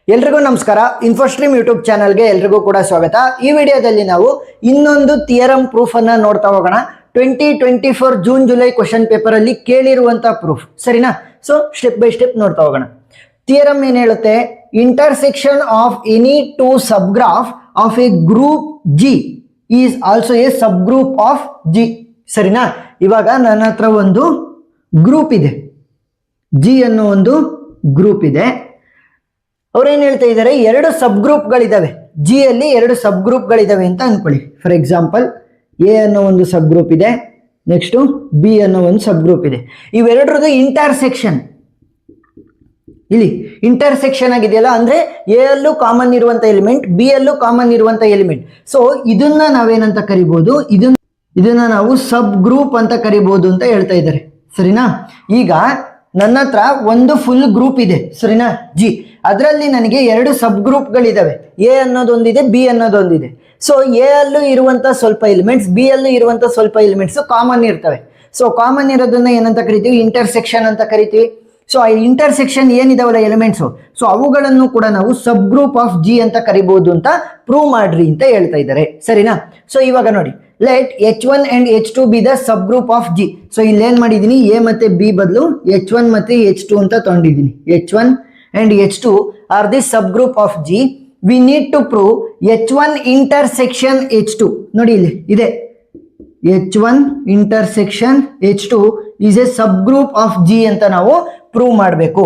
ಎಲ್ರಿಗೂ ನಮಸ್ಕಾರ. ಇನ್ಫೋಸ್ಟ್ರೀಮ್ ಯೂಟ್ಯೂಬ್ ಚಾನಲ್ಗೆ ಎಲ್ರಿಗೂ ಕೂಡ ಸ್ವಾಗತ. ಈ ವಿಡಿಯೋದಲ್ಲಿ ನಾವು ಇನ್ನೊಂದು ಥಿಯರಮ್ ಪ್ರೂಫ್ ಅನ್ನ ನೋಡ್ತಾ ಹೋಗೋಣ. 2024 ಜೂನ್ ಜುಲೈ ಕ್ವಶನ್ ಪೇಪರ್ ಅಲ್ಲಿ ಕೇಳಿರುವಂತ ಪ್ರೂಫ್, ಸರಿನಾ? ಸೊ ಸ್ಟೆಪ್ ಬೈ ಸ್ಟೆಪ್ ನೋಡ್ತಾ ಹೋಗೋಣ. ಥಿಯರಮ್ ಏನ್ ಹೇಳುತ್ತೆ? Intersection of any two subgraph of a group G is also a subgroup of G. ಸರಿನಾ? ಇವಾಗ ನನ್ನ ಹತ್ರ ಒಂದು ಗ್ರೂಪ್ ಇದೆ, ಜಿ ಅನ್ನೋ ಒಂದು ಗ್ರೂಪ್ ಇದೆ. ಅವ್ರೇನ್ ಹೇಳ್ತಾ ಇದ್ದಾರೆ, ಎರಡು ಸಬ್ ಗ್ರೂಪ್ಗಳಿದಾವೆ, ಜಿ ಅಲ್ಲಿ ಎರಡು ಸಬ್ ಗ್ರೂಪ್ಗಳಿದಾವೆ ಅಂತ ಅನ್ಕೊಳ್ಳಿ. ಫಾರ್ ಎಕ್ಸಾಂಪಲ್, ಎ ಅನ್ನೋ ಒಂದು ಸಬ್ ಗ್ರೂಪ್ ಇದೆ, ನೆಕ್ಸ್ಟ್ ಬಿ ಅನ್ನೋ ಒಂದು ಸಬ್ ಗ್ರೂಪ್ ಇದೆ. ಇವೆರಡರದ್ದು ಇಂಟರ್ಸೆಕ್ಷನ್, ಇಲ್ಲಿ ಇಂಟರ್ಸೆಕ್ಷನ್ ಆಗಿದೆಯಲ್ಲ, ಅಂದ್ರೆ ಎ ಅಲ್ಲೂ ಕಾಮನ್ ಇರುವಂತ ಎಲಿಮೆಂಟ್, ಬಿ ಅಲ್ಲೂ ಕಾಮನ್ ಇರುವಂತ ಎಲಿಮೆಂಟ್. ಸೊ ಇದನ್ನ ನಾವೇನಂತ ಕರಿಬಹುದು, ಇದನ್ನ ನಾವು ಸಬ್ ಗ್ರೂಪ್ ಅಂತ ಕರಿಬಹುದು ಅಂತ ಹೇಳ್ತಾ ಇದ್ದಾರೆ. ಸರಿನಾ? ಈಗ ನನ್ನ ಹತ್ರ ಒಂದು ಫುಲ್ ಗ್ರೂಪ್ ಇದೆ, ಸರಿನಾ, ಜಿ. ಅದರಲ್ಲಿ ನನಗೆ ಎರಡು ಸಬ್ ಗ್ರೂಪ್ಗಳಿದಾವೆ, ಎ ಅನ್ನೋದೊಂದಿದೆ, ಬಿ ಅನ್ನೋದೊಂದಿದೆ. ಸೊ ಎ ಅಲ್ಲೂ ಇರುವಂತ ಸ್ವಲ್ಪ ಎಲಿಮೆಂಟ್ಸ್, ಬಿ ಅಲ್ಲೂ ಇರುವಂತ ಸ್ವಲ್ಪ ಎಲಿಮೆಂಟ್ಸ್ ಕಾಮನ್ ಇರ್ತವೆ. ಸೊ ಕಾಮನ್ ಇರೋದನ್ನ ಏನಂತ ಕರಿತೀವಿ? ಇಂಟರ್ಸೆಕ್ಷನ್ ಅಂತ ಕರಿತೀವಿ. ಸೊ ಆ ಇಂಟರ್ಸೆಕ್ಷನ್ ಏನಿದಾವಲ್ಲ ಎಲಿಮೆಂಟ್ಸು, ಸೊ ಅವುಗಳನ್ನು ಕೂಡ ನಾವು ಸಬ್ ಗ್ರೂಪ್ ಆಫ್ ಜಿ ಅಂತ ಕರಿಬಹುದು ಅಂತ ಪ್ರೂವ್ ಮಾಡ್ರಿ ಅಂತ ಹೇಳ್ತಾ ಇದ್ದಾರೆ. ಸರಿನಾ? ಸೊ ಇವಾಗ ನೋಡಿ, let H1 and H2 B the sub group of G. So ಇಲ್ಲಿ ಏನ್ ಮಾಡಿದೀನಿ, ಎ ಮತ್ತೆ ಬಿ ಬದಲು H1 ಮತ್ತೆ H2 ಅಂತ ತಗೊಂಡಿದ್ದೀನಿ. H1 and H2 are the subgroup of G. We need to prove H1 intersection H2. ನೋಡಿ ಇಲ್ಲಿ ಇದೆ, H1 intersection H2 is a subgroup of G ಅಂತ ನಾವು ಪ್ರೂವ್ ಮಾಡಬೇಕು.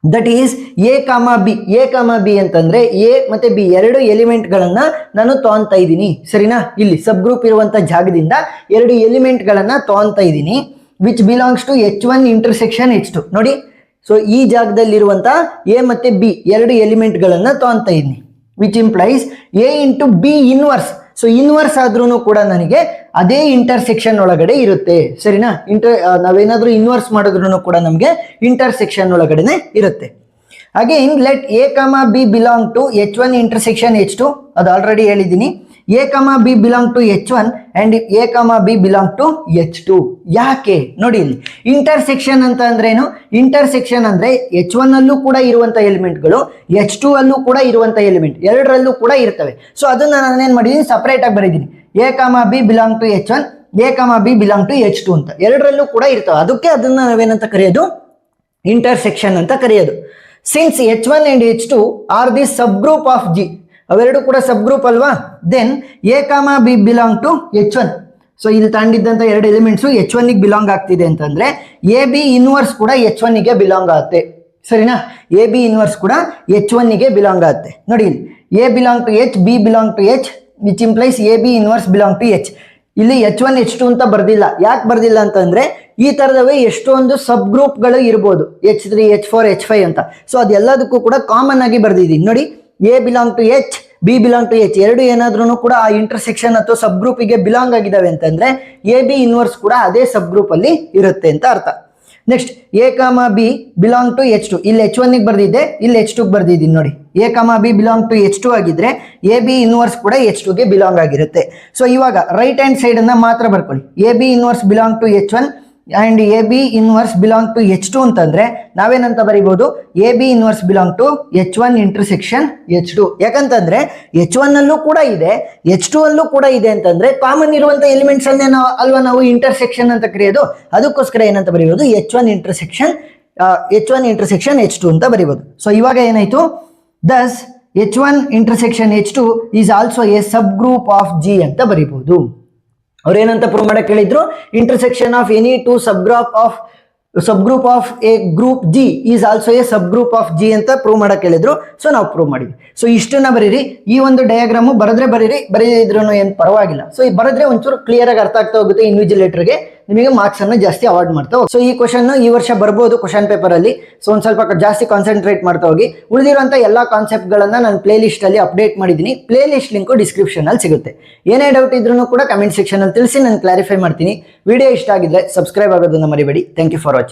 That is A comma B. A comma B ಅಂತಂದ್ರೆ A ಮತ್ತೆ B ಎರಡು element ಗಳನ್ನ ನಾನು ತಗೊಂತಾ ಇದ್ದೀನಿ. ಸರಿನಾ? ಇಲ್ಲಿ ಸಬ್ ಗ್ರೂಪ್ ಇರುವಂತ ಜಾಗದಿಂದ ಎರಡು ಎಲಿಮೆಂಟ್ ಗಳನ್ನ ತಗೊಂತಾ ಇದ್ದೀನಿ, which belongs to H1 intersection H2. ನೋಡಿ, ಸೊ ಈ ಜಾಗದಲ್ಲಿರುವಂತ ಎ ಮತ್ತೆ ಬಿ ಎರಡು ಎಲಿಮೆಂಟ್ ಗಳನ್ನ ತಗೊಂತಾ ಇದ್ದೀನಿ, which implies A into B inverse. So inverse ಆದ್ರೂ ಕೂಡ ನನಗೆ ಅದೇ ಇಂಟರ್ಸೆಕ್ಷನ್ ಒಳಗಡೆ ಇರುತ್ತೆ. ಸರಿನಾ? ನಾವೇನಾದ್ರೂ ಇನ್ವರ್ಸ್ ಮಾಡಿದ್ರು ಕೂಡ ನಮಗೆ ಇಂಟರ್ಸೆಕ್ಷನ್ ಒಳಗಡೆನೆ ಇರುತ್ತೆ. Again let A comma B belong to H1 intersection H2. ಅದು ಆಲ್ರೆಡಿ ಹೇಳಿದ್ದೀನಿ. A comma B belong to H1 and A comma B belong to H2. ಯಾಕೆ? ನೋಡಿ ಇಲ್ಲಿ ಇಂಟರ್ಸೆಕ್ಷನ್ ಅಂತ ಅಂದ್ರೆ ಏನು? ಇಂಟರ್ಸೆಕ್ಷನ್ ಅಂದ್ರೆ H1 ಅಲ್ಲೂ ಕೂಡ ಇರುವಂತ ಎಲಿಮೆಂಟ್ಗಳು, H2 ಅಲ್ಲೂ ಕೂಡ ಇರುವಂತ ಎಲಿಮೆಂಟ್, ಎರಡರಲ್ಲೂ ಕೂಡ ಇರ್ತವೆ. ಸೊ ಅದನ್ನ ನಾನೇನ್ ಮಾಡಿದೀನಿ, ಸಪರೇಟ್ ಆಗಿ ಬರೀತೀನಿ. A comma B belong to H1, A comma B belong to H2 ಅಂತ ಎರಡರಲ್ಲೂ ಕೂಡ ಇರ್ತವೆ. ಅದಕ್ಕೆ ಅದನ್ನ ನಾವೇನಂತ ಕರೆಯೋದು? ಇಂಟರ್ಸೆಕ್ಷನ್ ಅಂತ ಕರೆಯೋದು. Since H1 and H2 are the subgroup of G, ಅವೆರಡು ಕೂಡ ಸಬ್ ಗ್ರೂಪ್ ಅಲ್ವಾ, then A comma B belong to H1. So ಇಲ್ಲಿ ತಾಂಡಿದ್ದಂತ ಎರಡು ಎಲಿಮೆಂಟ್ಸ್ H1 ಗೆ ಬಿಲಾಂಗ್ ಆಗ್ತಿದೆ ಅಂತಂದ್ರೆ ಎ ಬಿ ಇನ್ವರ್ಸ್ ಕೂಡ H1 ಗೆ ಬಿಲಾಂಗ್ ಆಗುತ್ತೆ. ಸರಿನಾ? ಎ ಬಿ ಇನ್ವರ್ಸ್ ಕೂಡ H1 ಗೆ ಬಿಲಾಂಗ್ ಆಗುತ್ತೆ. ನೋಡಿ ಇಲ್ಲಿ A belong to H, B belong to H, which implies A B inverse belong to H. ಇಲ್ಲಿ H1 H2 ಅಂತ ಬರ್ದಿಲ್ಲ. ಯಾಕೆ ಬರ್ದಿಲ್ಲ ಅಂತಂದ್ರೆ ಈ ತರದವೇ ಎಷ್ಟೊಂದು ಸಬ್ ಗ್ರೂಪ್ಗಳು ಇರ್ಬೋದು, H3, H4, H5 ಅಂತ. ಸೊ ಅದೆಲ್ಲದಕ್ಕೂ ಕೂಡ ಕಾಮನ್ ಆಗಿ ಬರ್ದಿದ್ದೀನಿ. ನೋಡಿ, A belong to H, B belong to H ಎರಡು ಏನಾದ್ರೂ ಕೂಡ ಆ ಇಂಟರ್ಸೆಕ್ಷನ್ ಅಥವಾ ಸಬ್ ಗ್ರೂಪಿಗೆ ಬಿಲಾಂಗ್ ಆಗಿದಾವೆ ಅಂತಂದ್ರೆ ಎ ಬಿ ಇನ್ವರ್ಸ್ ಕೂಡ ಅದೇ ಸಬ್ ಗ್ರೂಪ್ ಅಲ್ಲಿ ಇರುತ್ತೆ ಅಂತ ಅರ್ಥ. Next A comma B belong to H2. ಇಲ್ಲಿ H1 ಗೆ ಬರ್ದಿದ್ದೆ, ಇಲ್ಲಿ H2 ಗೆ ಬರ್ದಿದ್ದೀನಿ. ನೋಡಿ, A comma B belong to H2 ಆಗಿದ್ರೆ ಎ ಬಿ ಇನ್ವರ್ಸ್ ಕೂಡ H2 ಗೆ ಬಿಲಾಂಗ್ ಆಗಿರುತ್ತೆ. ಸೊ ಇವಾಗ ರೈಟ್ ಹ್ಯಾಂಡ್ ಸೈಡ್ ಅನ್ನ ಮಾತ್ರ ಬರ್ಕೊಳ್ಳಿ. A B inverse belong to H1 and a B inverse belong to H2 ಅಂತಂದ್ರೆ ನಾವೇನಂತ ಬರೀಬಹುದು? A B inverse belong to H1 intersection H2. ಯಾಕಂತಂದ್ರೆ H1 ಅಲ್ಲೂ ಕೂಡ ಇದೆ, H2 ಅಲ್ಲೂ ಕೂಡ ಇದೆ ಅಂತಂದ್ರೆ ಕಾಮನ್ ಇರುವಂತ ಎಲಿಮೆಂಟ್ಸ್ ಅಲ್ಲೇ ಅಲ್ವಾ ನಾವು ಇಂಟರ್ಸೆಕ್ಷನ್ ಅಂತ ಕರೆಯೋದು. ಅದಕ್ಕೋಸ್ಕರ ಏನಂತ ಬರೀಬಹುದು? H1 ಇಂಟರ್ಸೆಕ್ಷನ್ H2 ಅಂತ ಬರೀಬಹುದು. ಸೊ ಇವಾಗ ಏನಾಯ್ತು? ದಸ್ H1 intersection H2 is also a subgroup of G ಅಂತ ಬರೀಬಹುದು. ಅವ್ರೇನಂತ ಪ್ರೂವ್ ಮಾಡಕ್ ಹೇಳಿದ್ರು? Intersection of any two sub group of a group G is also a subgroup of G ಅಂತ prove ಮಾಡಕ್ ಹೇಳಿದ್ರು. So ನಾವು prove ಮಾಡಿದ್ವಿ. So ಇಷ್ಟನ್ನ ಬರೀರಿ. ಈ ಒಂದು ಡಯಾಗ್ರಾಮು ಬರೆದ್ರೆ ಬರೀರಿ, ಬರೀದ್ರೂ ಏನು ಪರವಾಗಿಲ್ಲ. ಸೊ ಈ ಬರೆದ್ರೆ ಒಂಚೂರು ಕ್ಲಿಯರ್ ಆಗಿ ಅರ್ಥ ಆಗ್ತಾ ಹೋಗುತ್ತೆ. ಇನ್ವಿಜಿಲೇಟರ್ಗೆ ನಿಮಗೆ ಮಾರ್ಕ್ಸ್ ಅನ್ನ ಜಾಸ್ತಿ ಅವಾರ್ಡ್ ಮಾಡ್ತಾ ಹೋಗಿ. ಸೊ ಈ ಕ್ವಶನ್ ಈ ವರ್ಷ ಬರ್ಬೋದು ಕ್ವಶನ್ ಪೇಪರ್ ಅಲ್ಲಿ. ಸೊ ಒಂದ್ ಸ್ವಲ್ಪ ಜಾಸ್ತಿ ಕಾನ್ಸಂಟ್ರೇಟ್ ಮಾಡ್ತಾ ಹೋಗಿ. ಉಳಿದಿರುವಂತ ಎಲ್ಲಾ ಕಾನ್ಸೆಪ್ಟ್ ಗಳನ್ನ ನಾನು ಪ್ಲೇ ಲಿಸ್ಟ್ ಅಲ್ಲಿ ಅಪ್ಡೇಟ್ ಮಾಡಿದ್ದೀನಿ. ಪ್ಲೇ ಲಿಸ್ಟ್ ಲಿಂಕ್ ಡಿಸ್ಕ್ರಿಪ್ಷನ್ ಅಲ್ಲಿ ಸಿಗುತ್ತೆ. ಏನೇ ಡೌಟ್ ಇದ್ರೂ ಕೂಡ ಕಮೆಂಟ್ ಸೆಕ್ಷನ್ ಅಲ್ಲಿ ತಿಳಿಸಿ, ನಾನು ಕ್ಲಾರಿಫೈ ಮಾಡ್ತೀನಿ. ವಿಡಿಯೋ ಇಷ್ಟ ಆಗಿದ್ರೆ ಸಬ್ಸ್ಕ್ರೈಬ್ ಆಗೋದನ್ನ ಮರಿಬೇಡಿ. Thank you for watching.